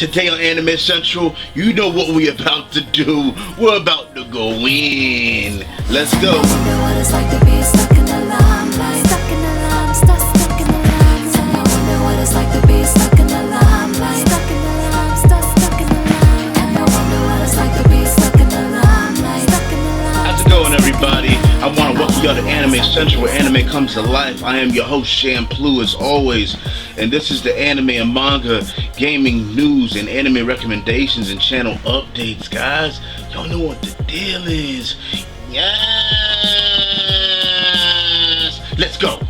Today on Anime Central, you know what we about to do. We're about to go in. Let's go. How's it going, everybody? I want to welcome y'all to Anime Central, where anime comes to life. I am your host, Shampoo, as always, and this is the anime and manga, gaming news, and anime recommendations and channel updates, guys. Y'all know what the deal is. Yes! Let's go!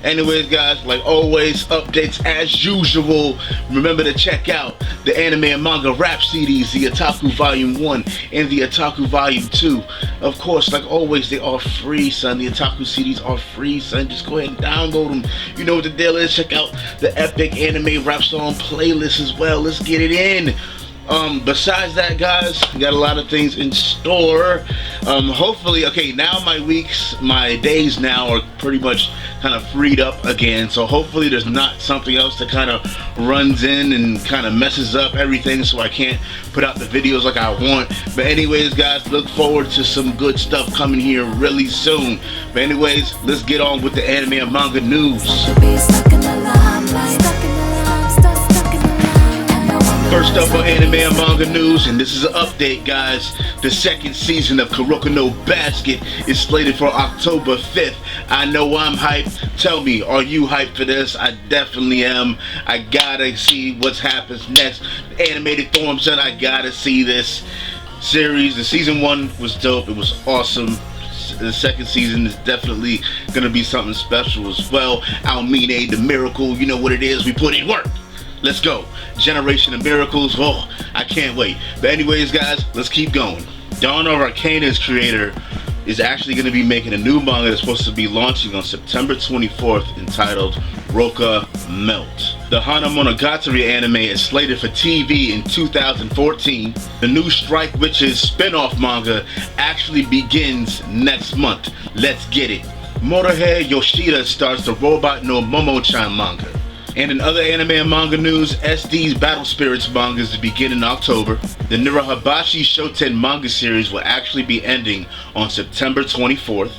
Anyways, guys, like always, updates as usual. Remember to check out the anime and manga rap CDs, the Otaku Volume 1 and the Otaku Volume 2. Of course, like always, they are free, son. The Otaku CDs are free, son. Just go ahead and download them. You know what the deal is. Check out the epic anime rap song playlist as well. Let's get it in. Besides that, guys, we got a lot of things in store. Hopefully, okay, now my days now are pretty much kind of freed up again, so hopefully there's not something else that kind of runs in and kind of messes up everything so I can't put out the videos like I want. But anyways, guys, look forward to some good stuff coming here really soon. But anyways, let's get on with the anime and manga news. First up on anime and manga news, and this is an update, guys. The second season of Kuroko no Basket is slated for October 5th. I know I'm hyped. Tell me, are you hyped for this? I definitely am. I gotta see what happens next. The animated form said I gotta see this series. The season 1 was dope. It was awesome. The second season is definitely gonna be something special as well. Aomata the Miracle, you know what it is. We put in work. Let's go. Generation of Miracles. Oh, I can't wait. But anyways, guys, let's keep going. Dawn of Arcania's creator is actually going to be making a new manga that's supposed to be launching on September 24th entitled Rocca Melt. The Hanamonogatari anime is slated for TV in 2014. The new Strike Witches spinoff manga actually begins next month. Let's get it. Motohei Yoshida starts the Robot no Momo-chan manga. And in other anime and manga news, SD's Battle Spirits manga is to begin in October. The Narhirabashi shoten manga series will actually be ending on September 24th.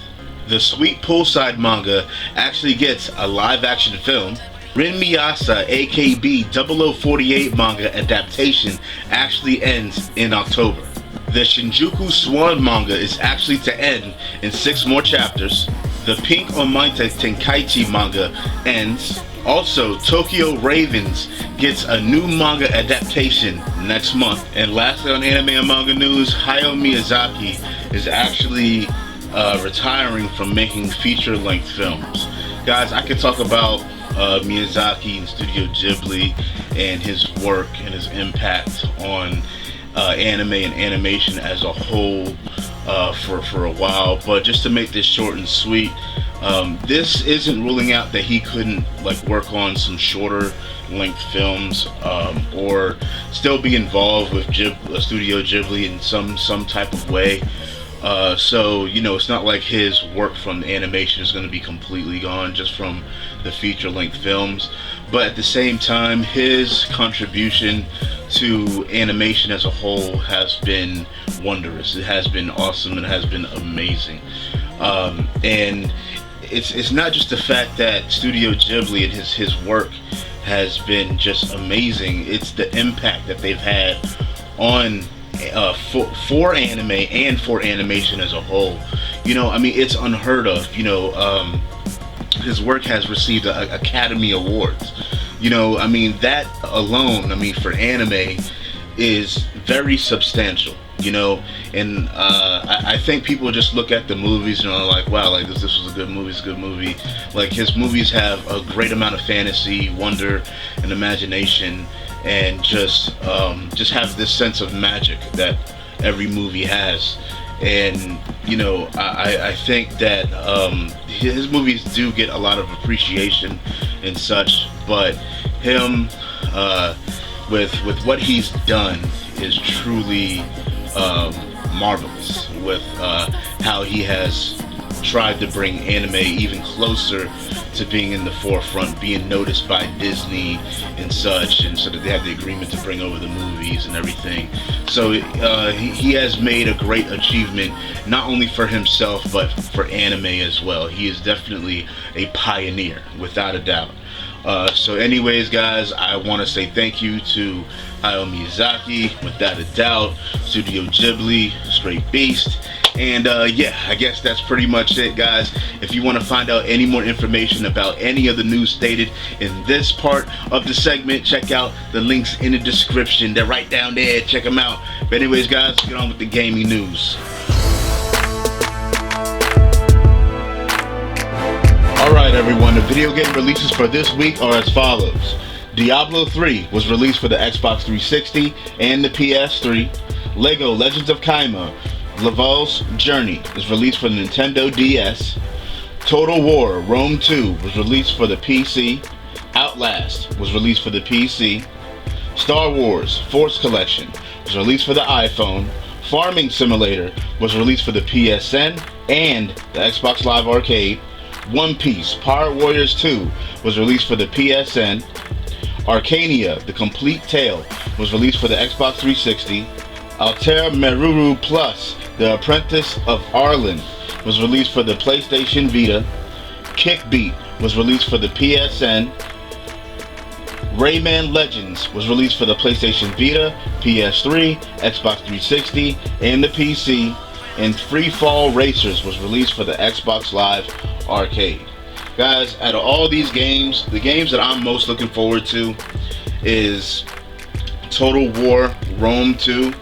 The Sweet Poolside manga actually gets a live-action film. Rin Miasa Akb0048 manga adaptation actually ends in October. The Shinjuku Swan Manga is actually to end in 6 more chapters. The Pink Aomata Tenkaichi manga ends. Also, Tokyo Ravens gets a new manga adaptation next month. And lastly on anime and manga news, Hayao Miyazaki is actually retiring from making feature-length films. Guys, I could talk about Miyazaki and Studio Ghibli and his work and his impact on anime and animation as a whole for a while, but just to make this short and sweet, this isn't ruling out that he couldn't work on some shorter length films or still be involved with Studio Ghibli in some type of way. So it's not like his work from the animation is going to be completely gone just from the feature length films, but at the same time his contribution to animation as a whole has been wondrous. It has been awesome. It has been amazing. And it's not just the fact that Studio Ghibli and his work has been just amazing. It's the impact that they've had on for anime and for animation as a whole. It's unheard of. His work has received Academy Awards. That alone, for anime is very substantial. And I think people just look at the movies and are like, wow, this was a good movie, it's a good movie. His movies have a great amount of fantasy, wonder, and imagination, and just have this sense of magic that every movie has. And I think that his movies do get a lot of appreciation and such, but him with what he's done is truly marvelous with how he has tried to bring anime even closer to being in the forefront, being noticed by Disney and such, and so that they had the agreement to bring over the movies and everything. So he has made a great achievement, not only for himself but for anime as well. He is definitely a pioneer, without a doubt. So anyways, guys, I want to say thank you to Hayao Miyazaki, without a doubt, Studio Ghibli, Straight Beast, and yeah, I guess that's pretty much it, guys. If you want to find out any more information about any of the news stated in this part of the segment, check out the links in the description. They're right down there. Check them out. But anyways, guys, let's get on with the gaming news. Alright everyone, the video game releases for this week are as follows. Diablo 3 was released for the Xbox 360 and the PS3. Lego Legends of Chima, Laval's Journey is released for the Nintendo DS. Total War Rome 2 was released for the PC. Outlast was released for the PC. Star Wars Force Collection was released for the iPhone. Farming Simulator was released for the PSN and the Xbox Live Arcade. One Piece Pirate Warriors 2 was released for the PSN. Arcania, The Complete Tale, was released for the Xbox 360. Alter Meruru Plus, The Apprentice of Arlen, was released for the PlayStation Vita. Kickbeat was released for the PSN. Rayman Legends was released for the PlayStation Vita, PS3, Xbox 360, and the PC. And Free Fall Racers was released for the Xbox Live Arcade. Guys, out of all these games, the games that I'm most looking forward to is Total War Rome 2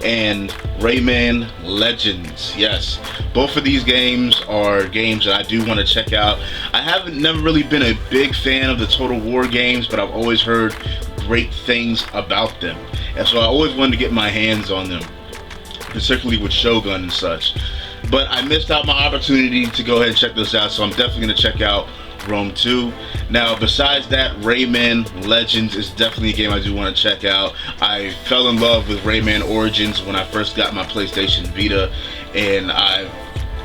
and Rayman Legends. Yes, both of these games are games that I do want to check out. I never really been a big fan of the Total War games, but I've always heard great things about them, and so I always wanted to get my hands on them, particularly with Shogun and such. But I missed out my opportunity to go ahead and check this out, so I'm definitely going to check out Rome 2. Now, besides that, Rayman Legends is definitely a game I do want to check out. I fell in love with Rayman Origins when I first got my PlayStation Vita, and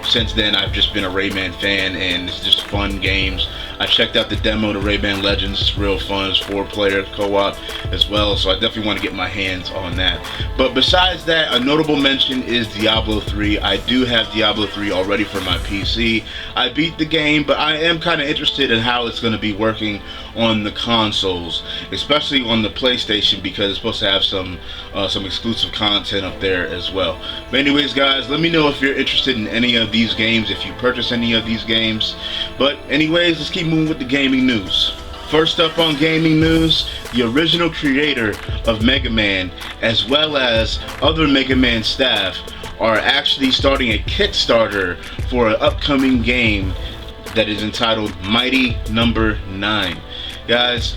since then I've just been a Rayman fan, and it's just fun games. I checked out the demo to Rayman Legends. It's real fun. It's 4-player co-op as well, so I definitely want to get my hands on that. But besides that, a notable mention is Diablo 3. I do have Diablo 3 already for my PC. I beat the game, but I am kind of interested in how it's going to be working on the consoles, especially on the PlayStation, because it's supposed to have some exclusive content up there as well. But anyways, guys, let me know if you're interested in any of these games, if you purchase any of these games. But anyways, let's keep moving with the gaming news. First up on gaming news, the original creator of Megaman, as well as other Megaman staff, are actually starting a Kickstarter for an upcoming game that is entitled Mighty Number 9. Guys,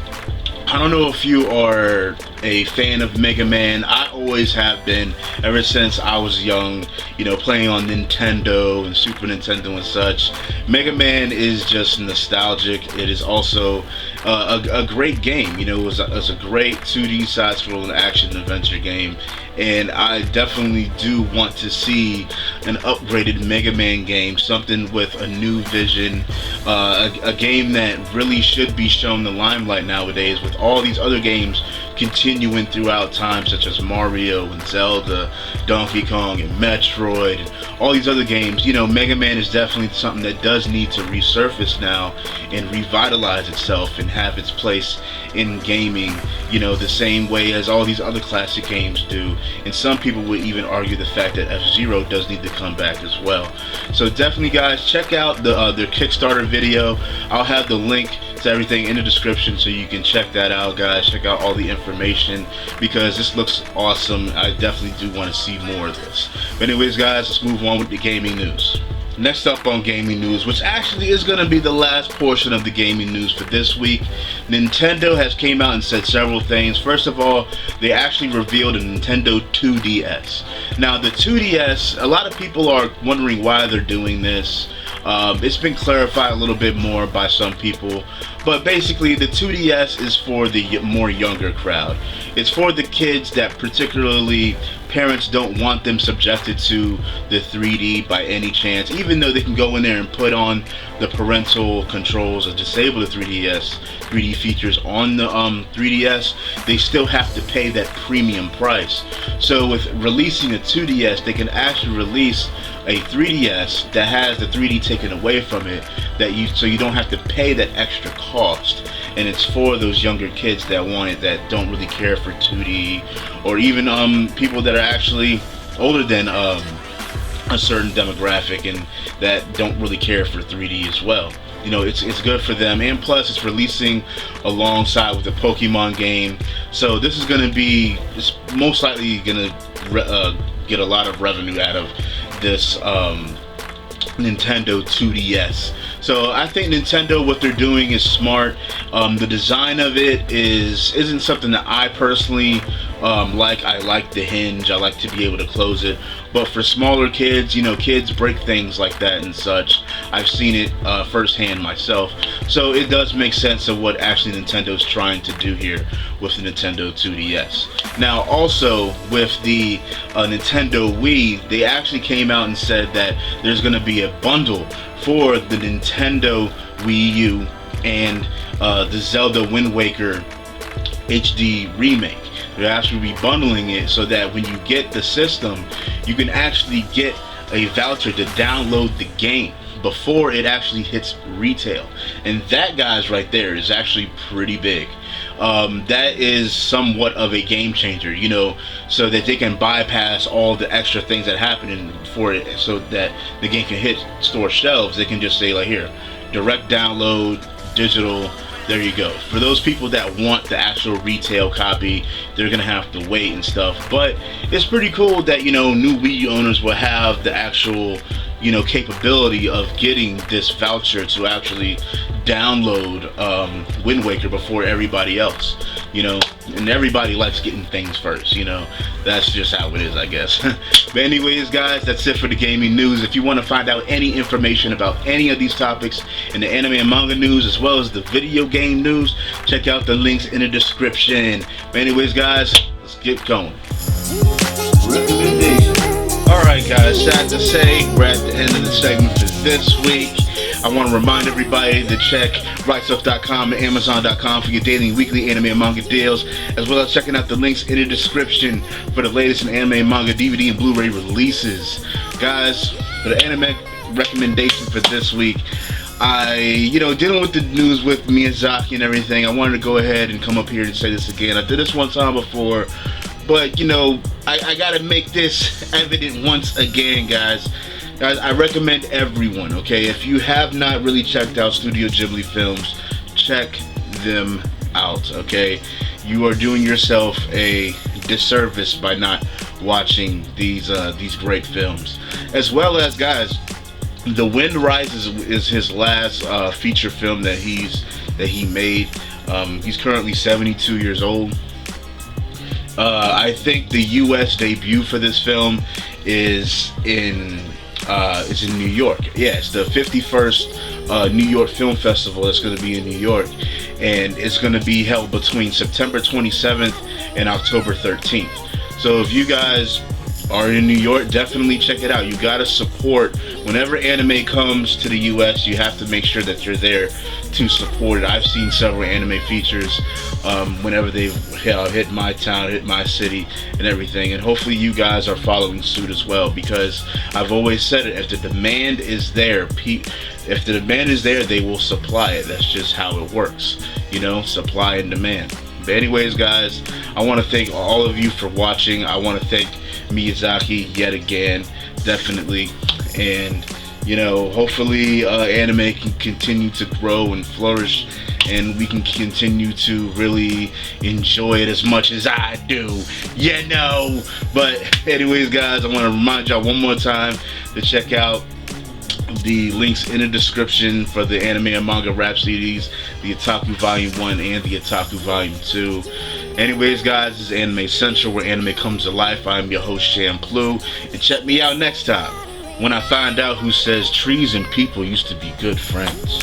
I don't know if you are a fan of Mega Man. I always have been, ever since I was young, you know, playing on Nintendo and Super Nintendo and such. Mega Man is just nostalgic. It is also a great game. You know, it was a great 2D side-scrolling action adventure game, and I definitely do want to see an upgraded Mega Man game, something with a new vision, a game that really should be shown the limelight nowadays, with all these other games continuing throughout time, such as Mario and Zelda, Donkey Kong and Metroid, and all these other games. You know, Mega Man is definitely something that does need to resurface now and revitalize itself and have its place in gaming, you know, the same way as all these other classic games do. And some people would even argue the fact that F-Zero does need to come back as well. So definitely, guys, check out their Kickstarter video. I'll have the link to everything in the description, so you can check that out, guys. Check out all the information, because this looks awesome. I definitely do want to see more of this. But anyways, guys, let's move on with the gaming news. Next up on gaming news, which actually is going to be the last portion of the gaming news for this week, Nintendo has came out and said several things. First of all, they actually revealed a Nintendo 2DS. Now, the 2DS, a lot of people are wondering why they're doing this. It's been clarified a little bit more by some people. But basically, the 2DS is for the more younger crowd. It's for the kids that particularly parents don't want them subjected to the 3D by any chance. Even though they can go in there and put on the parental controls or disable the 3D features on the 3DS, they still have to pay that premium price. So with releasing a 2DS, they can actually release a 3DS that has the 3D taken away from it, so you don't have to pay that extra cost. And it's for those younger kids that want it, that don't really care for 2D, or even people that are actually older than a certain demographic and that don't really care for 3D as well. You know, it's good for them, and plus it's releasing alongside with the Pokemon game. So this is going to be, it's most likely going to get a lot of revenue out of this Nintendo 2DS. So I think Nintendo, what they're doing is smart. The design of it isn't something that I personally like. I like the hinge. I like to be able to close it. But for smaller kids, you know, kids break things like that and such. I've seen it firsthand myself. So it does make sense of what actually Nintendo's trying to do here with the Nintendo 2DS. Now also with the Nintendo Wii, they actually came out and said that there's going to be a bundle for the Nintendo Wii U and the Zelda Wind Waker HD remake. They're actually rebundling it so that when you get the system, you can actually get a voucher to download the game before it actually hits retail. And that, guys, right there is actually pretty big. That is somewhat of a game changer, you know, so that they can bypass all the extra things that happen for it, so that the game can hit store shelves. They can just say, like, here, direct download, digital, there you go. For those people that want the actual retail copy, they're gonna have to wait and stuff. But it's pretty cool that, you know, new Wii owners will have the actual, you know, capability of getting this voucher to actually download Wind Waker before everybody else, you know. And everybody likes getting things first, you know. That's just how it is, I guess. But anyways, guys, that's it for the gaming news. If you want to find out any information about any of these topics in the anime and manga news, as well as the video game news, check out the links in the description. But anyways, guys, let's get going. Alright, guys, sad to say, we're at the end of the segment for this week. I want to remind everybody to check rightstuff.com and amazon.com for your daily and weekly anime and manga deals, as well as checking out the links in the description for the latest in anime and manga DVD and Blu-ray releases. Guys, for the anime recommendation for this week, dealing with the news with Miyazaki and everything, I wanted to go ahead and come up here and say this again. I did this one time before, but, you know, I gotta make this evident once again, guys. Guys, I recommend everyone, okay, if you have not really checked out Studio Ghibli films, check them out, okay? You are doing yourself a disservice by not watching these great films. As well as, guys, The Wind Rises is his last feature film that he made. He's currently 72 years old. I think the U.S. debut for this film is in New York. Yeah, it's the 51st New York Film Festival that's going to be in New York, and it's going to be held between September 27th and October 13th. So if you guys are in New York, definitely check it out. You gotta support. Whenever anime comes to the US, you have to make sure that you're there to support it. I've seen several anime features whenever they've hit my town, hit my city and everything, and hopefully you guys are following suit as well, because I've always said it, if the demand is there, they will supply it. That's just how it works, you know, supply and demand. But anyways, guys, I want to thank all of you for watching. I want to thank Miyazaki yet again, definitely, and, you know, hopefully anime can continue to grow and flourish, and we can continue to really enjoy it as much as I do, you know. But anyways, guys, I want to remind y'all one more time to check out the links in the description for the anime and manga rap CDs, the Otaku Volume 1 and the Otaku Volume 2. Anyways, guys, this is AnimeCenTruL, where anime comes to life. I'm your host, Shamplu, and check me out next time when I find out who says trees and people used to be good friends.